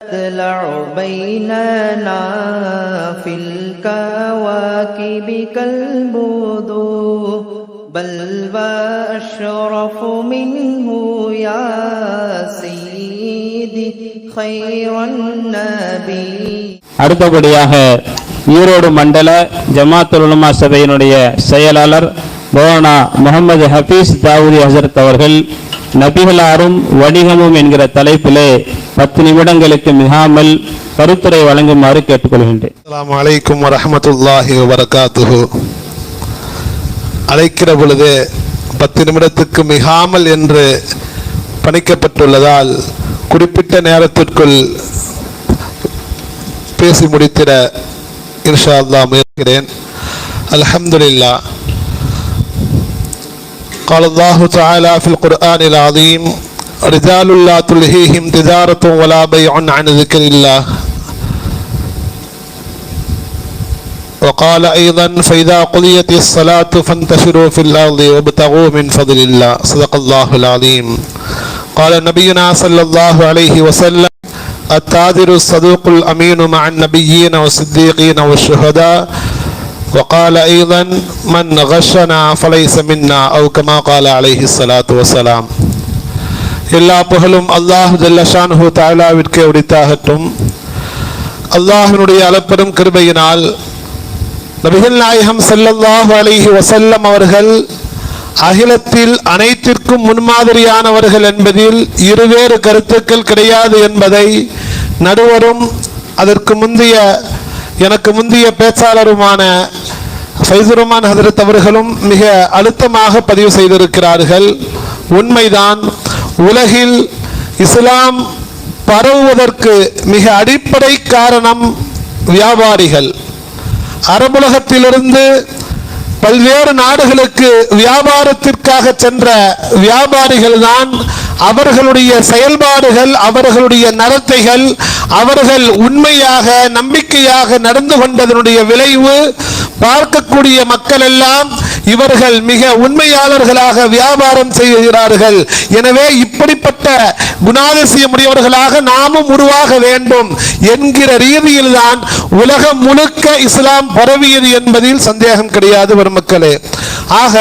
تطلع بيننا في الكواكب كالبدور بل وأشرف منه يا سيدي خير النبي. அடுத்தபடியாக ஈரோடு மண்டல ஜமாத்துல் உலமா சபையினுடைய செயலாளர் மௌலானா முகமது ஹபீஸ் தாவூதி ஹசரத் அவர்கள் நபிகளாரும் வணிகமும் என்கிற தலைப்பிலே 10 நிமிடங்களுக்கு மிகாமல் கருத்துரை வழங்குமாறு கேட்டுக்கொள்கின்றேன். அஸ்ஸலாமு அலைக்கும் வரஹ்மத்துல்லாஹி வபரகாத்துஹு. அழைக்கிற பொழுது 10 நிமிடத்துக்கு மிகாமல் என்று பணிக்கப்பட்டுள்ளதால் குறிப்பிட்ட நேரத்திற்குள் பேசி முடித்திட இன்ஷா அல்லாஹ் முயற்சிக்கிறேன். அல்ஹம்துலில்லாஹ். قال الله تعالى في القرآن العظيم رجال لا تلهيهم تجارة ولا بيع عن ذكر الله. وقال أيضا فإذا قضيت الصلاة فانتشروا في الأرض وابتغوا من فضل الله. صدق الله العظيم. قال نبينا صلى الله عليه وسلم التاجر الصدوق الأمين مع النبيين والصديقين والشهداء. وقال أيضا من غشنا فليس منا أو كما قال عليه الصلاة والسلام. எல்லா புகழும் அல்லாஹ் ஜல்ல ஷானுஹு தஆலாவிற்கே உரித்தாகட்டும். அல்லாஹ்வினுடைய அளப்பெரும் கிருபையினால் நபிகள் நாயகம் ஸல்லல்லாஹு அலைஹி வஸல்லம் அவர்கள் அகிலத்தில் அனைத்திற்கும் முன்மாதிரியானவர்கள் என்பதில் இருவேறு கருத்துக்கள் கிடையாது என்பதை நடுவரும் அதற்கு எனக்கு முந்தைய பேச்சாளருமான ஃபைசுர்-ரஹ்மான் ஹதரத் அவர்களும் மிக அழுத்தமாக பதிவு செய்திருக்கிறார்கள். உண்மைதான், உலகில் இஸ்லாம் பரவுவதற்கு மிக அடிப்படை காரணம் வியாபாரிகள். அரபுலகத்திலிருந்து பல்வேறு நாடுகளுக்கு வியாபாரத்திற்காக சென்ற வியாபாரிகள் தான் அவர்களுடைய செயல்பாடுகள், அவர்களுடைய நடத்தைகள், அவர்கள் உண்மையாக நம்பிக்கையாக நடந்து கொண்டதனுடைய விளைவு பார்க்கக்கூடிய மக்கள் எல்லாம் இவர்கள் மிக உண்மையாளர்களாக வியாபாரம் செய்கிறார்கள். எனவே இப்படிப்பட்ட குணாதிசயமுடையவர்களாக நாமும் உருவாக வேண்டும் என்கிற ரீதியில் தான் உலகம் முழுக்க இஸ்லாம் பரவியது என்பதில் சந்தேகம் கிடையாது பெருமக்களே. ஆக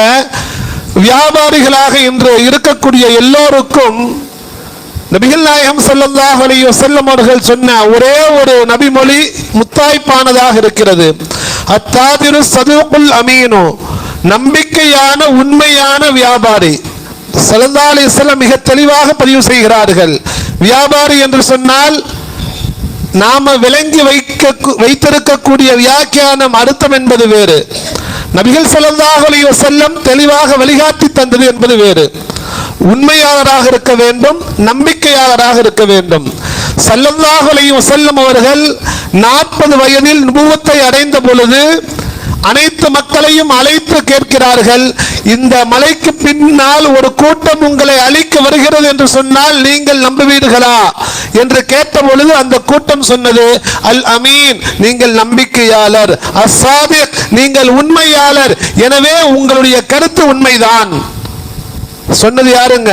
வியாபாரிகளாக இன்று இருக்கக்கூடிய எல்லோருக்கும் நபிகள் நாயகம் ஸல்லல்லாஹு அலைஹி வஸல்லம் அவர்கள் சொன்ன ஒரே ஒரு நபிமொழி முத்தாய்ப்பானதாக இருக்கிறது. அத்தாதிரு சதுகுல் அமீனு, நம்பிக்கையான உண்மையான வியாபாரி. ஸல்லல்லாஹு அலைஹி வஸல்லம் மிக தெளிவாக பதிவு செய்கிறார்கள். வியாபாரி என்று சொன்னால் நாம விளங்கி வைத்திருக்கக்கூடிய வியாக்கியானம் அர்த்தம் என்பது வேறு, நபிகள் ஸல்லல்லாஹு அலைஹி வஸல்லம் தெளிவாக வழிகாட்டி தந்தது என்பது வேறு. உண்மையாளராக இருக்க வேண்டும், நம்பிக்கையாளராக இருக்க வேண்டும். ஸல்லல்லாஹு அலைஹி வஸல்லம் அவர்கள் 40 வயதில் நுபுவத்தை அடைந்த பொழுது அனைத்து மக்களையும் அழைத்து கேட்கிறார்கள், இந்த மலைக்கு பின்னால் ஒரு கூட்டம் உங்களை அழிக்க வருகிறது என்று சொன்னால் நீங்கள் நம்புவீர்களா என்று கேட்ட பொழுது அந்த கூட்டம் சொன்னது, அல் அமீன், நீங்கள் நம்பிக்கையாளர், அஸ்ஸாதிக், நீங்கள் உண்மையாளர், எனவே உங்களுடைய கருத்து உண்மைதான். சொன்னது யாருங்க?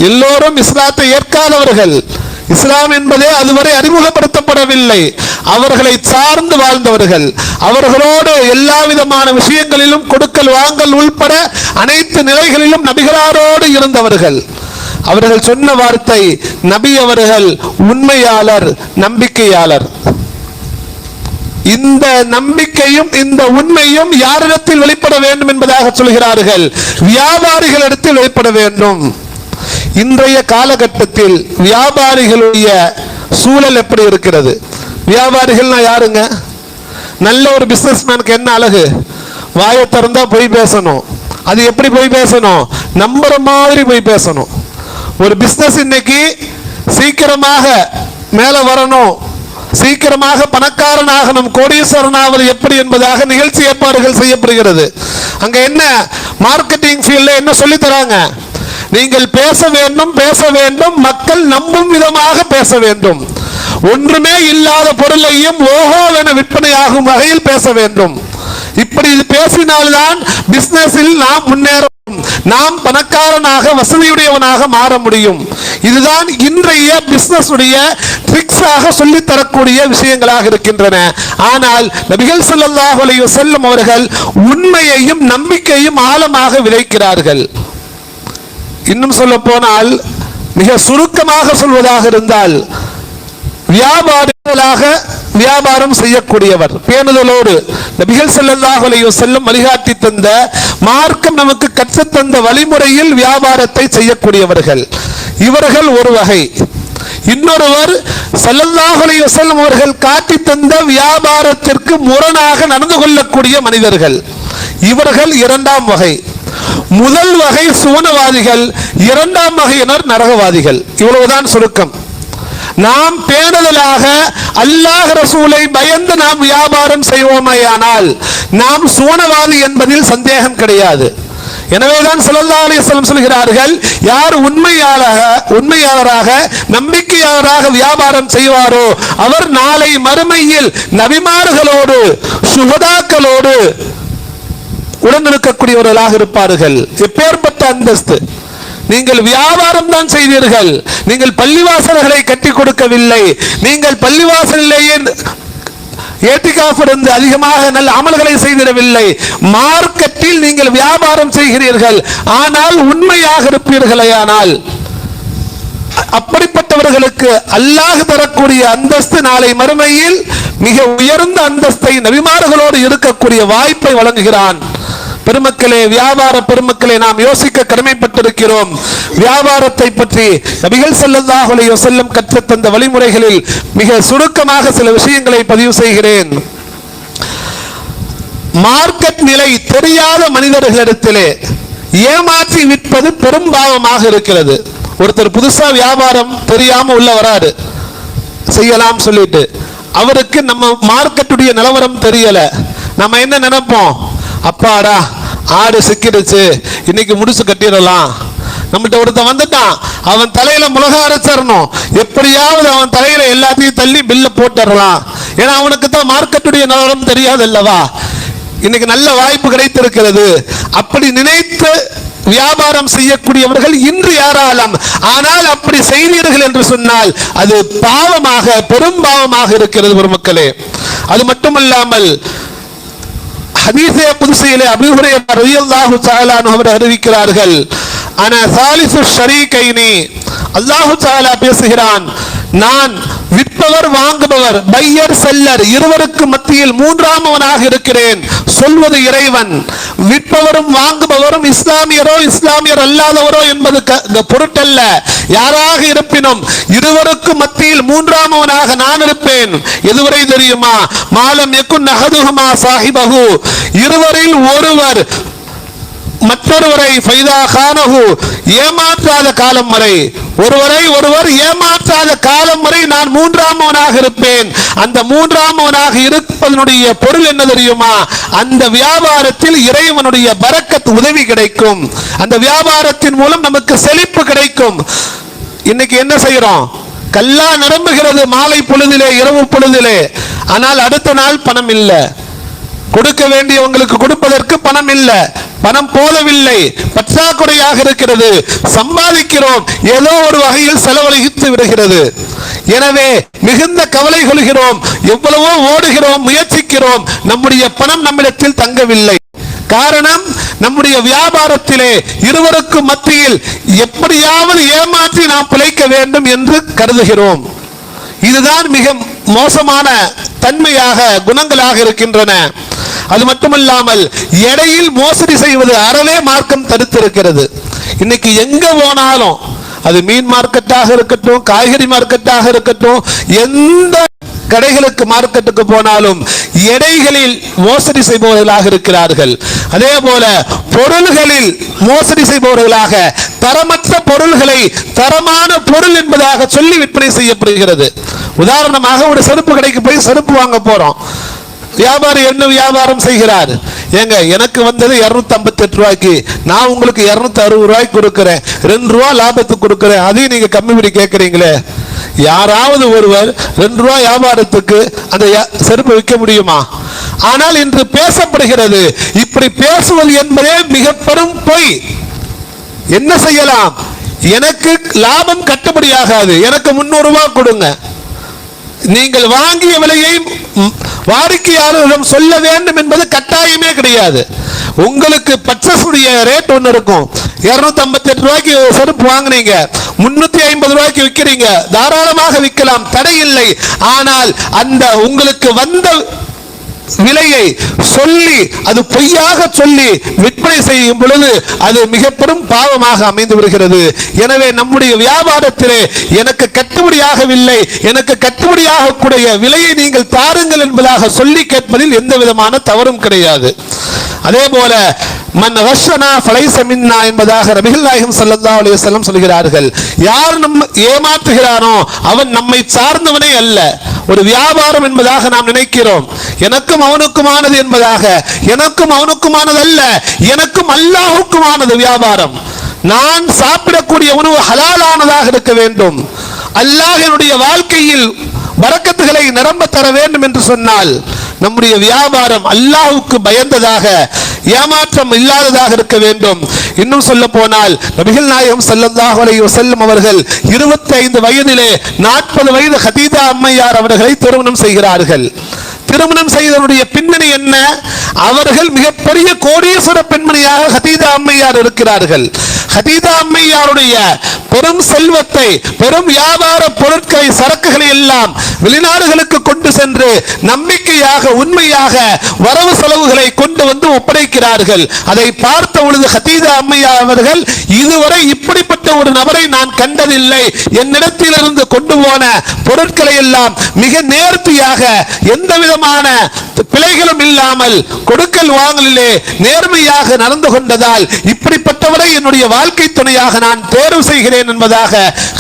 எல்லோரும் இஸ்லாத்தை ஏற்காதவர்கள். இஸ்லாம் என்பதே அதுவரை அறிமுகப்படுத்தப்படவில்லை. அவர்களை சார்ந்து வாழ்ந்தவர்கள், அவர்களோடு எல்லா விதமான விஷயங்களிலும் கொடுக்கல் வாங்கல் உள்பட அனைத்து நிலைகளிலும் நபிகளாரோடு இருந்தவர்கள். அவர்கள் சொன்ன வார்த்தை, நபி அவர்கள் உண்மையாளர், நம்பிக்கையாளர். இந்த நம்பிக்கையும் இந்த உண்மையும் யாரிடத்தில் வெளிப்பட வேண்டும் என்பதாக சொல்கிறார்கள், வியாபாரிகளிடத்தில் வெளிப்பட வேண்டும். இன்றைய காலகட்டத்தில் வியாபாரிகளுடைய சூழல் எப்படி இருக்கிறது? வியாபாரிகள்னா யாருங்க? நல்ல ஒரு பிசினஸ்மேனுக்கு என்ன அழகு? வாயை திறந்தா போய் பேசணும். அது எப்படி போய் பேசணும்? நம்புற மாதிரி போய் பேசணும். ஒரு பிசினஸ் இன்னைக்கு சீக்கிரமாக மேல வரணும், சீக்கிரமாக பணக்காரனாகணும், கோடீஸ்வரனாவது எப்படி என்பதாக நிகழ்ச்சி ஏற்பாடுகள் செய்யப்படுகிறது. அங்க என்ன மார்க்கெட்டிங் ஃபீல்ட்ல என்ன சொல்லி தராங்க? நீங்கள் பேச வேண்டும், மக்கள் நம்பும் விதமாக பேச வேண்டும். ஒன்றுமே இல்லாத பொருளையும் ஓஹோவென விற்பனையாகும் வகையில் பேச வேண்டும். இப்படி பேசினால்தான் பிசினஸில் நாம் முன்னேற நாம் பணக்காரனாக வசதியுடையவனாக மாற முடியும். இதுதான் இன்றைய பிசினஸ் உடைய ட்ரிக்ஸாக சொல்லித் தரக்கூடிய விஷயங்களாக இருக்கின்றன. ஆனால் நபிகள் ஸல்லல்லாஹு அலைஹி வஸல்லம் அவர்கள் உண்மையையும் நம்பிக்கையும் ஆழமாக விதைக்கிறார்கள். இன்னும் சொல்ல போனால், மிக சுருக்கமாக சொல்வதாக இருந்தால், வியாபாரம் செய்யக்கூடியவர், பேணுதலோடு நபிகள் ஸல்லல்லாஹு அலைஹி வஸல்லம் வழிகாட்டி தந்த, மார்க்கம் நமக்கு கற்றுத்தந்த வழிமுறையில் வியாபாரத்தை செய்யக்கூடியவர்கள். இவர்கள் ஒரு வகை. இன்னொருவர் ஸல்லல்லாஹு அலைஹி வஸல்லம் அவர்கள் காட்டி தந்த வியாபாரத்திற்கு முரணாக நடந்து கொள்ளக்கூடிய மனிதர்கள். இவர்கள் இரண்டாம் வகை. முதல் வகை சுவனவாதிகள், இரண்டாம் வகையினர் நரகவாதிகள். இவ்வளவுதான் சுருக்கம். நாம் பேணுதலாக அல்லாஹ் ரசூலை பயந்து நாம் வியாபாரம் செய்வோமேயானால் நாம் சுவனவாதி என்பதில் சந்தேகம் கிடையாது. எனவேதான் ஸல்லல்லாஹு அலைஹி வஸல்லம் சொல்கிறார்கள், யார் உண்மையாளராக நம்பிக்கையாளராக வியாபாரம் செய்வாரோ அவர் நாளை மறுமையில் நபிமார்களோடு சுஹதாக்களோடு உடனிருக்கக்கூடியவர்களாக இருப்பார்கள். எப்பேற்பட்ட அந்தஸ்து! நீங்கள் வியாபாரம் தான் செய்தீர்கள், நீங்கள் பள்ளிவாசல்களை கட்டி கொடுக்கவில்லை, நீங்கள் பள்ளிவாசலிலேயே ஏத்திகாஃப் இருந்து அதிகமாக நல்ல அமல்களை செய்திடவில்லை, மார்க்கெட்டில் நீங்கள் வியாபாரம் செய்கிறீர்கள், ஆனால் உண்மையாக இருப்பீர்களேயானால் அப்படிப்பட்டவர்களுக்கு அல்லாஹ் தரக்கூடிய அந்தஸ்து நாளை மறுமையில் மிக உயர்ந்த அந்தஸ்தை நபிமார்களோடு இருக்கக்கூடிய வாய்ப்பை வழங்குகிறான். பெருமக்களே, வியாபார பெருமக்களே, நாம் யோசிக்க கடமைப்பட்டிருக்கிறோம். வியாபாரத்தை பற்றி நபிகள் ஸல்லல்லாஹு அலைஹி வஸல்லம் கற்றுத்தந்த வழிமுறைகளில் மிக சுருக்கமாக சில விஷயங்களை பதிவு செய்கிறேன். மார்க்கெட் நிலை தெரியாத மனிதர்களிடத்திலே ஏமாற்றி விற்பது பெரும் பாவமாக இருக்கிறது. ஒருத்தர் புதுசா வியாபாரம் தெரியாம உள்ள வராரு, செய்யலாம் சொல்லிட்டு, அவருக்கு நம்ம மார்க்கெட்டுடைய நிலவரம் தெரியல. நம்ம என்ன நினைப்போம், அப்பாடா ஆடு சிக்கிடுச்சு, இன்னைக்கு முடிச்சு கட்டிடலாம். நம்மகிட்ட ஒருத்தன் வந்துட்டான், அவன் தலையில மிளகா அரைச்சிடணும், எப்படியாவது அவன் தலையில எல்லாத்தையும் தள்ளி பில்ல போட்டுடலாம். ஏன்னா அவனுக்கு தான் மார்க்கெட்டுடைய நிலவரம் தெரியாது அல்லவா. இன்னைக்கு நல்ல வாய்ப்பு கிடைத்திருக்கிறது. அப்படி நினைத்து வியாபாரம் செய்யக்கூடியவர்கள் இன்று ஏராளம். ஆனால் அப்படி செய்தீர்கள் என்று சொன்னால் அது பாவமாக, பெரும் பாவமாக இருக்கிறது பெருமக்களே. அது மட்டுமல்லாமல் ஹதீஸே குத்ஸியிலே அபூ ஹுரைரா ரலியல்லாஹு தஆலா அன்ஹு அவர்கள் அறிவிக்கிறார்கள், அன சாலிசு ஷரீகைனி, அல்லாஹ் தஆலா பேசுகிறான், நான் விற்பவர் வாங்குபவர், பையர் செல்லர் இருவருக்கு மத்தியில் மூன்றாமவனாக இருக்கிறேன். சொல்வது இறைவன். விற்பவரும் வாங்குபவரும் இஸ்லாமியரோ இஸ்லாமியர் அல்லாதவரோ என்பது பொருட்டல்ல. யாராக இருப்பினும் இருவருக்கு மத்தியில் மூன்றாமவனாக நான் இருப்பேன். எதுவரை தெரியுமா? மாலம் யகுன் அஹதுஹுமா சாஹிபஹு, இருவரில் ஒருவர் மற்றொருவரை ஃபைதா கானஹு, ஏமாற்றாத காலம் வரை, ஒருவர் ஏமாற்றாத காலம் வரை நான் மூன்றாமவனாக இருப்பேன். அந்த மூன்றாமவனாக இருப்பதனுடைய பொருள் என்ன தெரியுமா? அந்த வியாபாரத்தில் இறைவனுடைய பரக்கத் உதவி கிடைக்கும். அந்த வியாபாரத்தின் மூலம் நமக்கு செழிப்பு கிடைக்கும். இன்னைக்கு என்ன செய்யறோம்? கல்லா நிரம்புகிறது மாலை பொழுதிலே, இரவு பொழுதிலே. ஆனால் அடுத்த நாள் பணம் இல்லை, கொடுக்க வேண்டியவங்களுக்கு கொடுப்பதற்கு பணம் இல்லை, பணம் போதவில்லை, பற்றாக்குறையாக இருக்கிறது, சம்பாதிக்கிறோம், ஏதோ ஒரு வகையில் செலவழித்து விடுகிறது. எனவே மிகுந்த கவலை கொள்கிறோம், எவ்வளவோ ஓடுகிறோம், முயற்சிக்கிறோம், நம்முடைய பணம் நம்மிடத்தில் தங்கவில்லை. காரணம், நம்முடைய வியாபாரத்திலே இருவருக்கு மத்தியில் எப்படியாவது ஏமாற்றி நாம் பிழைக்க வேண்டும் என்று கருதுகிறோம். இதுதான் மிக மோசமான தன்மையாக, குணங்களாக இருக்கின்றன. அது மட்டுமல்லாமல் எடையில் மோசடி செய்வது அறவே மார்க்கம் தடுத்திருக்கிறது. இன்னைக்கு எங்க போனாலும், அது மீன் மார்க்கெட்டாக இருக்கட்டும், காய்கறி மார்க்கெட்டாக இருக்கட்டும், எந்த கடைகளுக்கு மார்க்கெட்டுக்கு போனாலும் எடைகளில் மோசடி செய்பவர்களாக இருக்கிறார்கள். அதே போல பொருள்களில் மோசடி செய்பவர்களாக, தரமற்ற பொருள்களை தரமான பொருள் என்பதாக சொல்லி விற்பனை செய்யப்படுகிறது. உதாரணமாக, ஒரு செருப்பு கடைக்கு போய் செருப்பு வாங்க போறோம். வியாபாரி என்ன வியாபாரம் செய்கிறார்? ஏங்க, எனக்கு வந்தது 258 ரூபாய்க்கு, நான் உங்களுக்கு 260 ரூபாய்க்கு கொடுக்கிறேன், 2 ரூபா லாபத்துக்கு கொடுக்கிறேன், அதையும் நீங்க கம்மி பண்ணி கேட்கறீங்களே. யாராவது ஒருவர் 2 ரூபாய் வியாபாரத்துக்கு அந்த செருப்பு விற்க முடியுமா? ஆனால் இன்று பேசப்படுகிறது. இப்படி பேசுவது என்பதே மிக பெரும் பொய். என்ன செய்யலாம்? எனக்கு லாபம் கட்டுப்படியாகாது, எனக்கு 300 ரூபாய் கொடுங்க. நீங்கள் வாங்கிய விலையை வாடிக்கையாளரிடம் சொல்ல வேண்டும் என்பது கட்டாயமே கிடையாது. உங்களுக்கு பர்ச்சேஸுடைய ரேட் ஒன்று இருக்கும். 258 ரூபாய்க்கு செருப்பு வாங்கினீங்க, 350 ரூபாய்க்கு விற்கிறீங்க, தாராளமாக விற்கலாம், தடை இல்லை. ஆனால் அந்த உங்களுக்கு வந்த விலையை சொல்லி, அது பொய்யாக சொல்லி விற்பனை செய்யும் பொழுது அது மிக பெரும் பாவமாக அமைந்து விடுகிறது. எனவே நம்முடைய வியாபாரத்திலே எனக்கு கட்டுப்படியாகவில்லை, எனக்கு கட்டுப்படியாக கூடிய விலையை நீங்கள் தாருங்கள் என்பதாக சொல்லி கேட்பதில் எந்த விதமான தவறும் கிடையாது. அதே போல மன் ரஷனா ஃபலைஸ மின்னா என்பதாக நபிகள் நாயகம் ஸல்லல்லாஹு அலைஹி வஸல்லம் சொல்கிறார்கள். யார் நம்ம ஏமாற்றுகிறானோ அவன் நம்மை சார்ந்தவனே அல்ல. ஒரு வியாபாரம் என்பதாக நாம் நினைக்கிறோம், எனக்கும் அவனுக்குமானது என்பதாக. எனக்கும் அவனுக்குமானதல்ல, எனக்கும் அல்லாஹ்வுக்குமானது வியாபாரம். நான் சாப்பிடக்கூடிய உணவு ஹலாலானதாக இருக்க வேண்டும். அல்லாஹ் என்னுடைய வாழ்க்கையில் பரக்கத்துகளை நிரம்ப தர வேண்டும் என்று சொன்னால் நம்முடைய வியாபாரம் அல்லாஹ்வுக்கு பயந்ததாக, ஏமாற்றம் இல்லாததாக இருக்க வேண்டும். இன்னும் சொல்ல போனால் நபிகள் நாயகம் ஸல்லல்லாஹு அலைஹி வஸல்லம் அவர்கள் 25 வயதிலே 40 வயது ஹதீஜா அம்மையார் அவர்களை திருமணம் செய்கிறார்கள். திருமணம் செய்தவருடைய பின்னணி என்ன? அவர்கள் மிகப்பெரிய கோடீஸ்வர பெண்மணியாக ஹதீஜா அம்மையார் இருக்கிறார்கள். ஹதீஜா அம்மையாருடைய பெரும் செல்வத்தை, பெரும் வியாபார பொருட்களை, சரக்குகளை எல்லாம் வெளிநாடுகளுக்கு கொண்டு சென்று நம்பிக்கையாக, உண்மையாக வரவு செலவுகளை கொண்டு வந்து ஒப்படைக்கிறார்கள். அதை பார்த்த பொழுது ஹதீஜா அம்மையார் அவர்கள், இதுவரை இப்படிப்பட்ட ஒரு நபரை நான் கண்டதில்லை, என்னிடத்திலிருந்து கொண்டு போன பொருட்களை எல்லாம் மிக நேர்த்தியாக, எந்த விதமான பிழைகளும் இல்லாமல் கொடுக்கல் வாங்கலிலே நேர்மையாக நடந்து கொண்டதால் இப்படிப்பட்டவரை என்னுடைய வாழ்க்கை துணையாக நான் தேர்வு செய்கிறேன் என்பதாக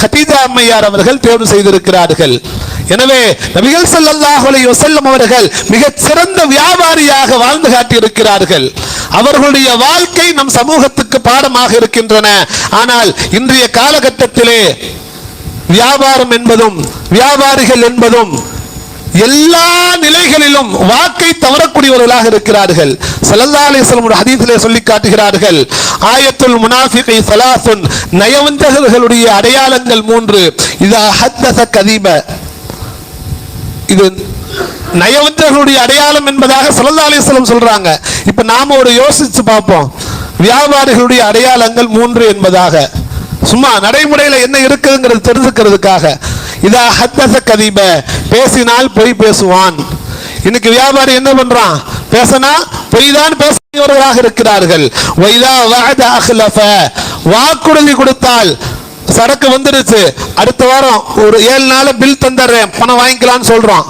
ஹதீஜா அம்மையார் அவர்கள் தேர்வு செய்திருக்கிறார்கள். எனவே நபிகள் ஸல்லல்லாஹு அலைஹி வஸல்லம் அவர்கள் மிகச் சிறந்த வியாபாரியாக வாழ்ந்து காட்டியிருக்கிறார்கள். அவர்களுடைய வாழ்க்கை நம் சமூகத்துக்கு பாடமாக இருக்கின்றன. ஆனால் இன்றைய காலகட்டத்திலே வியாபாரம் என்பதும் வியாபாரிகள் என்பதும் எல்லா நிலைகளிலும் வாக்கை தவறக்கூடியவர்களாக இருக்கிறார்கள். ஸல்லல்லாஹு அலைஹி வஸல்லம் ஒரு ஹதீஸிலே சொல்லி காட்டுகிறார்கள், ஆயத்துல் முனாஃபிகி ஸலாஸுன், நயவஞ்சகர்களுடைய அடையாளங்கள் 3. இதா ஹத்தஸ கதீப. இது நயவஞ்சகர்களுடைய அடையாளம் என்பதாக ஸல்லல்லாஹு அலைஹி வஸல்லம் சொல்றாங்க. இப்ப நாம ஒரு யோசிச்சு பார்ப்போம், வியாபாரிகளுடைய அடையாளங்கள் 3 என்பதாக. சும்மா நடைமுறையில என்ன இருக்குதுங்கிறது தெரிஞ்சுக்கிறதுக்காக. இதா ஹத்தஸ கதீப, பேசினால் பொய் பேசுவான். இன்னைக்கு வியாபாரி என்ன பண்றான்? பேசினா பொய் தான் பேசுகிறவர்களாக இருக்கிறார்கள். வைதா வஅத அக்லஃப, வாக்குறுதி கொடுத்தால் சரக்கு வந்துருச்சு, அடுத்த வாரம் ஒரு 7 நாள் பில் தந்துடுறேன், பணம் வாங்கிக்கலாம்னு சொல்றோம்.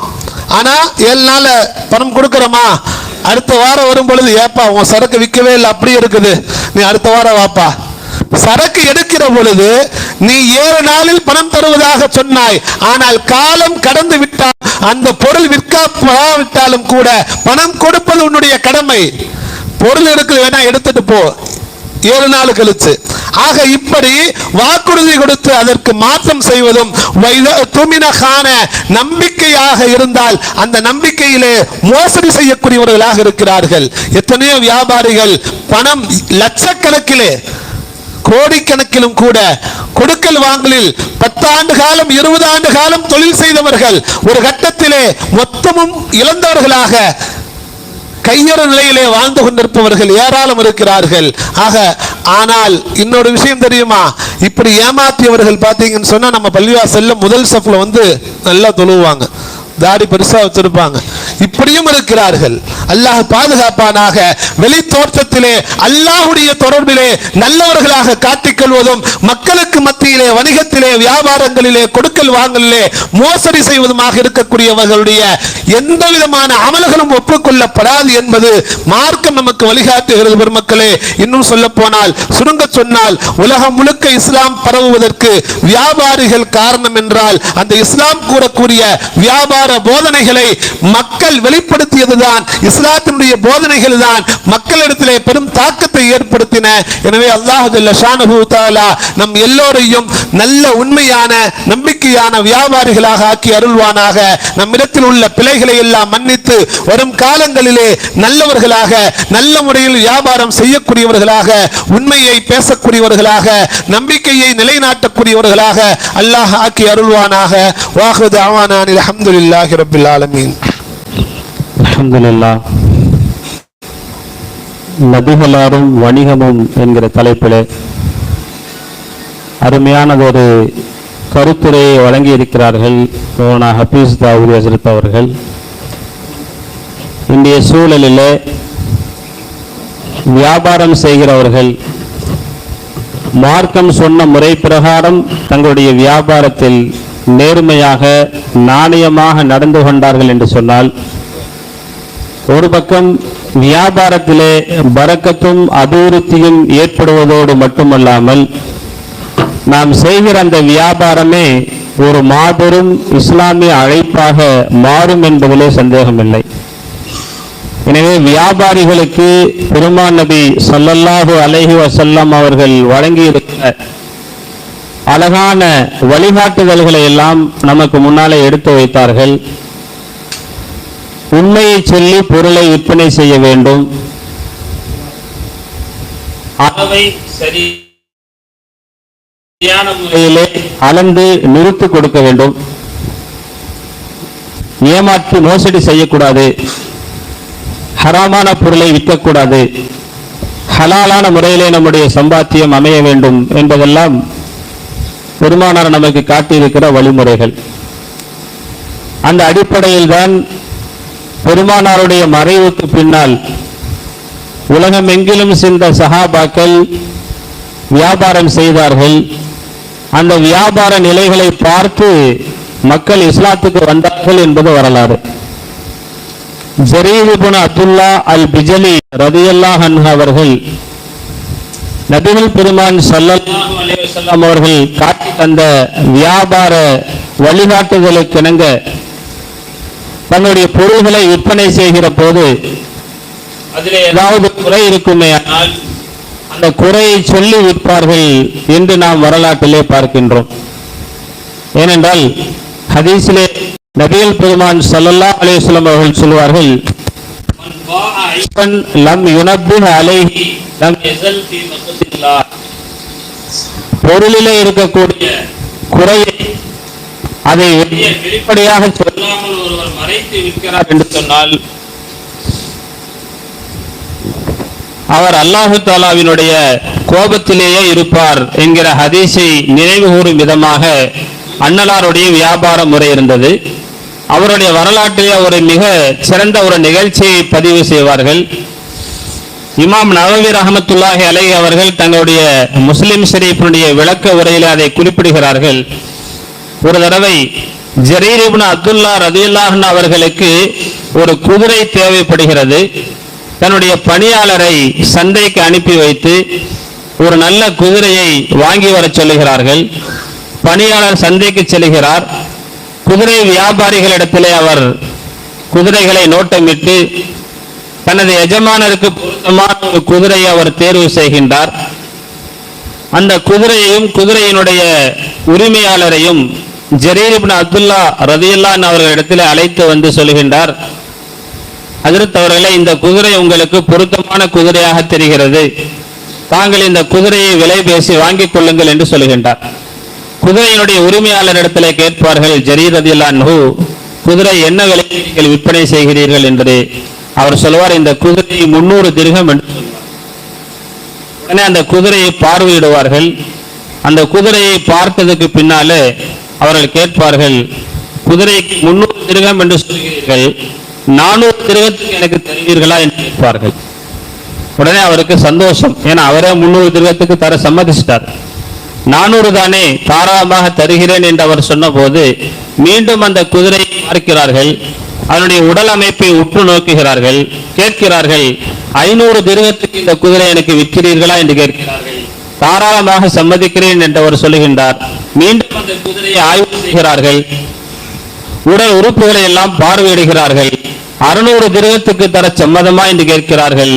ஆனா 7 நாள் பணம் கொடுக்கறோமா, அடுத்த வாரம் வரும் பொழுது, ஏப்பா உன் சரக்கு விற்கவே இல்லை, அப்படி இருக்குது, நீ அடுத்த வாரம் வாப்பா. சரக்கு எடுக்கிற பொழுது நீ 7 நாளில் பணம் தருவதாக சொன்னாய், ஆனால் காலம் கடந்து விட்டால் அந்த பொருள் விற்காவிட்டாலும் கூட பணம் கொடுப்பது உன்னுடைய கடமை. பொருள் எடுக்க வேணா எடுத்துட்டு போ 7 நாள் கழிச்சு. ஆக இப்படி வாக்குறுதி கொடுத்து அதற்கு மாற்றம் செய்வதும், நம்பிக்கையாக இருந்தால் அந்த நம்பிக்கையிலே மோசடி செய்யக்கூடியவர்களாக இருக்கிறார்கள். எத்தனையோ வியாபாரிகள் பணம் லட்சக்கணக்கிலே, கோடிக்கணக்கிலும் கூட கொடுக்கல் வாங்கலில் 10 ஆண்டு காலம் 20 ஆண்டு காலம் தொழில் செய்தவர்கள் ஒரு கட்டத்திலே மொத்தமும் இழந்தவர்களாக கையறு நிலையிலே வாழ்ந்து கொண்டிருப்பவர்கள் ஏராளம் இருக்கிறார்கள். ஆக ஆனால் இன்னொரு விஷயம் தெரியுமா, இப்படி ஏமாற்றியவர்கள் பார்த்தீங்கன்னு சொன்னா நம்ம பள்ளிவாசல்ல முதல் சஃப்ல வந்து நல்லா தொழுவாங்க, தாடி பெருசா வச்சிருப்பாங்க, இப்படியும் இருக்கிறார்கள். அல்லாஹ் பாதுகாப்பானாக. வெளி தோற்றத்திலே அல்லாஹ்வுடைய தொடர்பிலே நல்லவர்களாக காட்டிக்கொள்வதும், மக்களுக்கு மத்தியிலே வணிகத்திலே வியாபாரங்களிலே கொடுக்கல் வாங்கலிலே மோசடி செய்வதுமாக இருக்கக்கூடியவர்களுடைய எந்த விதமான அமல்களும் ஒப்புக்கொள்ளப்படாது என்பது மார்க்கம் நமக்கு வழிகாட்டுகிறது. பெருமக்களே, இன்னும் சொல்ல போனால், சுருங்க சொன்னால், உலகம் முழுக்க இஸ்லாம் பரவுவதற்கு வியாபாரிகள் காரணம் என்றால் அந்த இஸ்லாம் கூறக்கூடிய வியாபார போதனைகளை மக்கள் வெளிப்படுத்தியதுதான் இஸ்லாம் இஸ்லாத்தினுடைய போதனைகள் தான் மக்களிடத்திலே பெரும் தாக்கத்தை ஏற்படுத்தின. எனவே அல்லாஹ் ஜல்ல ஷானஹு தஆலா நம் எல்லோரையும் நல்ல உண்மையான நம்பிக்கையான வியாபாரிகளாக ஆக்கி அருள்வானாக. நம்மிடத்தில் உள்ள பிழைகளை எல்லாம் மன்னித்து வரும் காலங்களிலே நல்லவர்களாக, நல்ல முறையில் வியாபாரம் செய்யக்கூடியவர்களாக, உண்மையை பேசக்கூடியவர்களாக, நம்பிக்கையை நிலைநாட்டக்கூடியவர்களாக அல்லாஹ் ஆக்கி அருள்வானாக. வாஹிரு தஅவானா அல்ஹம்துலில்லாஹி ரப்பில் ஆலமீன். அல்ஹம்துலில்லாஹ். நபிகளாரும் வணிகமும் என்கிற தலைப்பிலே அருமையானதொரு கருத்துரையை வழங்கி இருக்கிறார்கள் மௌலானா ஹபீஸ் தாவூதி ஹஜ்ரத் அவர்கள். இன்றைய சூழலிலே வியாபாரம் செய்கிறவர்கள் மார்க்கம் சொன்ன முறை பிரகாரம் தங்களுடைய வியாபாரத்தில் நேர்மையாக நாணயமாக நடந்து கொண்டார்கள் என்று சொன்னால், ஒரு பக்கம் வியாபாரத்திலே பரக்கத்தும் அபிவிருத்தியும் ஏற்படுவதோடு மட்டுமல்லாமல் நாம் செய்கிற அந்த வியாபாரமே ஒரு மாபெரும் இஸ்லாமிய அழைப்பாக மாறும் என்பதிலே சந்தேகமில்லை. எனவே வியாபாரிகளுக்கு பெருமான் நபி ஸல்லல்லாஹு அலைஹி வஸல்லம் அவர்கள் வழங்கியிருக்கிற அழகான வழிகாட்டுதல்களை எல்லாம் நமக்கு முன்னாலே எடுத்து வைத்தார்கள். உண்மையை சொல்லி பொருளை விற்பனை செய்ய வேண்டும், அளவை சரியான முறையிலே அளந்து நிறுத்தி கொடுக்க வேண்டும், ஏமாற்றி மோசடி செய்யக்கூடாது, ஹராமான பொருளை விற்கக்கூடாது, ஹலாலான முறையிலே நம்முடைய சம்பாத்தியம் அமைய வேண்டும் என்பதெல்லாம் பெருமானார் நமக்கு காட்டியிருக்கிற வழிமுறைகள். அந்த அடிப்படையில் தான் பெருமானாருடைய மறைவுக்கு பின்னால் உலகமெங்கிலும் சென்ற சஹாபாக்கள் வியாபாரம் செய்தார்கள். அந்த வியாபார நிலைகளை பார்த்து மக்கள் இஸ்லாத்துக்கு வந்தார்கள் என்பது வரலாறு. ஜரீர் இப்னு அப்துல்லா அல் பிஜலி ரலியல்லாஹு அன்ஹு அவர்கள் நபிகள் பெருமான் ஸல்லல்லாஹு அலைஹி வஸல்லம் அவர்கள் காட்டி தந்த வியாபார வழிகாட்டுதலுக்கிணங்க தங்களுடைய பொருள்களை விற்பனை செய்கிற போது அதில் ஏதாவது குறை இருக்குமே ஆனால் அந்த குறையை சொல்லி விற்பார்கள் என்று நாம் வரலாற்றிலே பார்க்கின்றோம். ஏனென்றால் ஹதீஸிலே நபிகள் பெருமான் ஸல்லல்லாஹு அலைஹி வஸல்லம் அவர்கள் சொல்வார்கள், லம் யுனப்பிஹ் அலைஹி லம் யஸல் ஃபீ மக்தில்லாஹ். பொருளிலே இருக்கக்கூடிய குறையை அதை வெளிப்படையாக சொல்லாமல் ஒருவர் மறைத்து விற்கிறார் என்று சொன்னால் அவர் அல்லாஹு தஆலாவினுடைய கோபத்திலேயே இருப்பார் என்கிற ஹதீஸை நினைவு கூறும் விதமாக அன்னலாருடைய வியாபார முறை இருந்தது. அவருடைய வரலாற்றிலே ஒரு மிக சிறந்த ஒரு நிகழ்ச்சியை பதிவு செய்வார்கள். இமாம் நவவி ரஹ்மத்துல்லாஹி அலைஹி அவர்கள் தங்களுடைய முஸ்லிம் ஷரீஃபினுடைய விளக்க உரையிலே அதை குறிப்பிடுகிறார்கள். ஒரு தடவை ஜரீர் இப்னு அப்துல்லா ரலியல்லாஹு அன்ஹு அவர்களுக்கு ஒரு குதிரை தேவைப்படுகிறது. தன்னுடைய பணியாளரை சந்தைக்கு அனுப்பி வைத்து ஒரு நல்ல குதிரையை வாங்கி வர சொல்லுகிறார்கள். பணியாளர் சந்தைக்கு செல்கிறார். குதிரை வியாபாரிகளிடத்திலே அவர் குதிரைகளை நோட்டமிட்டு தனது எஜமானருக்கு பொருத்தமான ஒரு குதிரையை அவர் தேர்வு செய்கின்றார். அந்த குதிரையையும் குதிரையினுடைய உரிமையாளரையும் ஜரீர் இப்னு அப்துல்லா ரலியல்லாஹு அன்ஹு அவர்களிடத்தில் அழைத்து வந்து சொல்கின்றார், ஹஜ்ரத் அவர்களே, இந்த குதிரை உங்களுக்கு பொருத்தமான குதிரையாக தெரிகிறது, தாங்கள் இந்த குதிரையை விலை பேசி வாங்கிக் கொள்ளுங்கள் என்று சொல்கின்றார். குதிரையினுடைய உரிமையாளரிடத்திலே கேட்பார்கள், ஜரீர் ரலியல்லாஹு அன்ஹு, குதிரை என்ன விலைக்கு நீங்கள் விற்பனை செய்கிறீர்கள் என்று. அவர் சொல்வார், இந்த குதிரை 300 திர்ஹம் என்று சொல்வார். உடனே அந்த குதிரையை பார்வையிடுவார்கள். அந்த குதிரையை பார்த்ததுக்கு பின்னாலே அவர்கள் கேட்பார்கள், குதிரைக்கு 300 திர்ஹம் என்று சொல்கிறீர்கள், 400 திர்ஹத்துக்கு எனக்கு தருவீர்களா என்று கேட்பார்கள். உடனே அவருக்கு சந்தோஷம், ஏன்னா அவரே 300 திர்ஹத்துக்கு தர சம்மதிச்சிட்டார். 400 தானே, தாராளமாக தருகிறேன் என்று அவர் சொன்ன போது மீண்டும் அந்த குதிரையை பார்க்கிறார்கள். அதனுடைய உடல் அமைப்பை உற்று நோக்குகிறார்கள். கேட்கிறார்கள், 500 திர்ஹத்துக்கு இந்த குதிரை எனக்கு விற்கிறீர்களா என்று கேட்கிறார்கள். தாராளமாக சம்மதிக்கிறேன் என்று அவர் சொல்லுகின்றார். மீண்டும் அந்த குதிரையை ஆய்வு செய்கிறார்கள். உடல் உறுப்புகளை எல்லாம் பார்வையிடுகிறார்கள். 600 திரகத்துக்கு தர சம்மதமா என்று கேட்கிறார்கள்.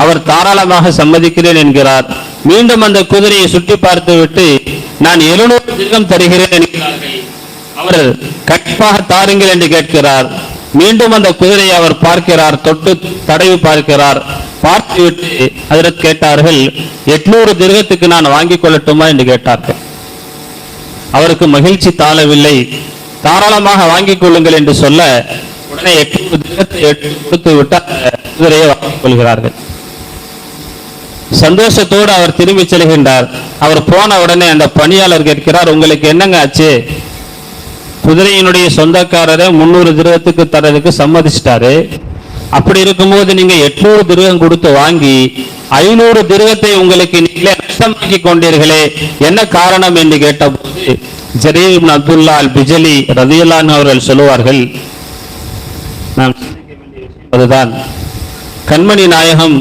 அவர் தாராளமாக சம்மதிக்கிறேன் என்கிறார். மீண்டும் அந்த குதிரையை சுற்றி பார்த்து விட்டு நான் 700 திரகம் தருகிறேன் என்கிறார்கள். அவர் கண்டிப்பாக தாருங்கள் என்று கேட்கிறார். மீண்டும் அந்த குதிரையை அவர் பார்க்கிறார், தொட்டு தடவி பார்க்கிறார். பார்த்துவிட்டு ஹஜ்ரத் கேட்டார்கள், 800 திரகத்துக்கு நான் வாங்கிக் கொள்ளட்டுமா என்று கேட்டார்கள். அவருக்கு மகிழ்ச்சி தாழவில்லை. தாராளமாக வாங்கிக் கொள்ளுங்கள் என்று சொல்ல உடனே 800 திரகத்தை எடுத்து கொடுத்து விட்டு குதிரையை வாங்கிக் கொள்கிறார்கள். சந்தோஷத்தோடு அவர் திரும்பி செல்கின்றார். அவர் போன உடனே அந்த பணியாளர் கேட்கிறார், உங்களுக்கு என்னங்க ஆச்சு? குதிரையினுடைய சொந்தக்காரரை 300 திரகத்துக்கு தரதுக்கு சம்மதிச்சிட்டாரு. அப்படி இருக்கும்போது நீங்க 800 திரகம் கொடுத்து வாங்கி 500 திரகத்தை உங்களுக்கு நீங்களே நஷ்டமாக்கி கொண்டீர்களே, என்ன காரணம் என்று கேட்டபோது ஜரீர் இப்னு அப்துல்லா அல் பிஜலி ரலியல்லாஹு அன்ஹு அவர்கள் சொல்லுவார்கள், நாம் சிந்திக்க வேண்டிய விஷயம் அதுதான். கண்மணி நாயகம்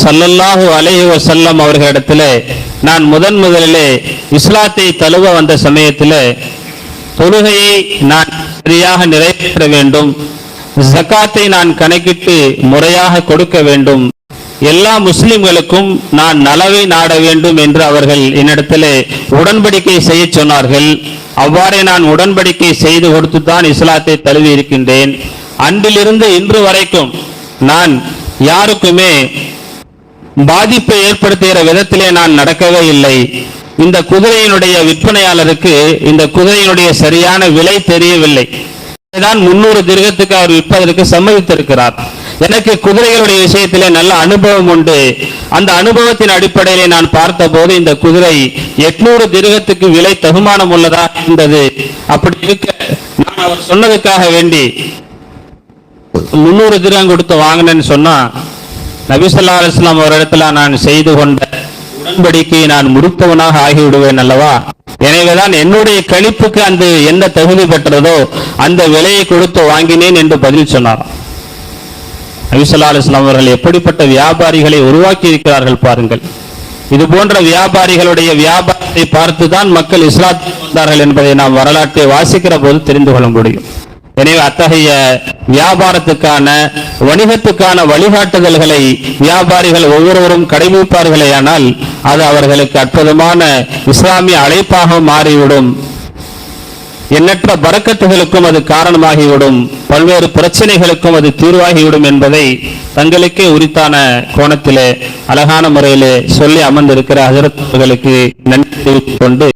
ஸல்லல்லாஹு அலைஹி வஸல்லம் அவர்களிடத்திலே நான் முதலிலே இஸ்லாத்தை தழுவ வந்த சமயத்தில் தொழுகையை நான் சரியாக நிறைவேற்ற வேண்டும், ஜகாத்தை நான் கணக்கிட்டு முறையாக கொடுக்க வேண்டும், எல்லா முஸ்லிம்களுக்கும் நான் நலவை நாட வேண்டும் என்று அவர்கள் என்னிடத்திலே உடன்படிக்கை செய்ய சொன்னார்கள். அவ்வாறே நான் உடன்படிக்கை செய்து கொடுத்துதான் இஸ்லாத்தை தழுவி இருக்கின்றேன். அன்றிலிருந்து இன்று வரைக்கும் நான் யாருக்குமே பாதிப்பை ஏற்படுத்துகிற விதத்திலே நான் நடக்கவே இல்லை. இந்த குதிரையினுடைய விற்பனையாளருக்கு இந்த குதிரையினுடைய சரியான விலை தெரியவில்லை. தான் 300 திரகத்துக்கு அவர் விற்பதற்கு சம்மதித்திருக்கிறார். எனக்கு குதிரைகளுடைய விஷயத்திலே நல்ல அனுபவம் உண்டு. அந்த அனுபவத்தின் அடிப்படையிலே நான் பார்த்தபோது இந்த குதிரை 800 திரகத்துக்கு விலை தகுமானம் உள்ளதா இருந்தது. அப்படி இருக்க நான் அவர் சொன்னதுக்காக வேண்டி 300 திரகம் கொடுத்து வாங்கினேன்னு சொன்னா நபி ஸல்லல்லாஹு அலைஹி வஸல்லம் அவரிடத்துல நான் செய்து கொண்ட உடன்படிக்கையை நான் முடித்தவனாக ஆகிவிடுவேன் அல்லவா? எனவேதான் என்னுடைய கணிப்புக்கு அந்த என்ன தகுதி பெற்றதோ அந்த விலையை கொடுத்து வாங்கினேன் என்று பதில் சொன்னார். நபி ஸல்லல்லாஹு அலைஹி வஸல்லம் அவர்கள் எப்படிப்பட்ட வியாபாரிகளை உருவாக்கி இருக்கிறார்கள் பாருங்கள். இது போன்ற வியாபாரிகளுடைய வியாபாரத்தை பார்த்துதான் மக்கள் இஸ்லாத்துக்கு வந்தார்கள் என்பதை நாம் வரலாற்றை வாசிக்கிற போது தெரிந்து கொள்ள முடியும். எனவே அத்தகைய வியாபாரத்துக்கான வணிகத்துக்கான வழிகாட்டுதல்களை வியாபாரிகள் ஒவ்வொருவரும் கடைபிடிப்பார்களேயானால் அது அவர்களுக்கு அற்புதமான இஸ்லாமிய அழைப்பாக மாறிவிடும். எண்ணற்ற பரக்கத்துகளுக்கும் அது காரணமாகிவிடும், பல்வேறு பிரச்சனைகளுக்கும் அது தீர்வாகிவிடும் என்பதை தங்களுக்கே உரித்தான கோணத்திலே அழகான முறையிலே சொல்லி அமர்ந்திருக்கிற ஹஜ்ரத் அவர்களுக்கு நன்றி தெரிவித்துக் கொண்டு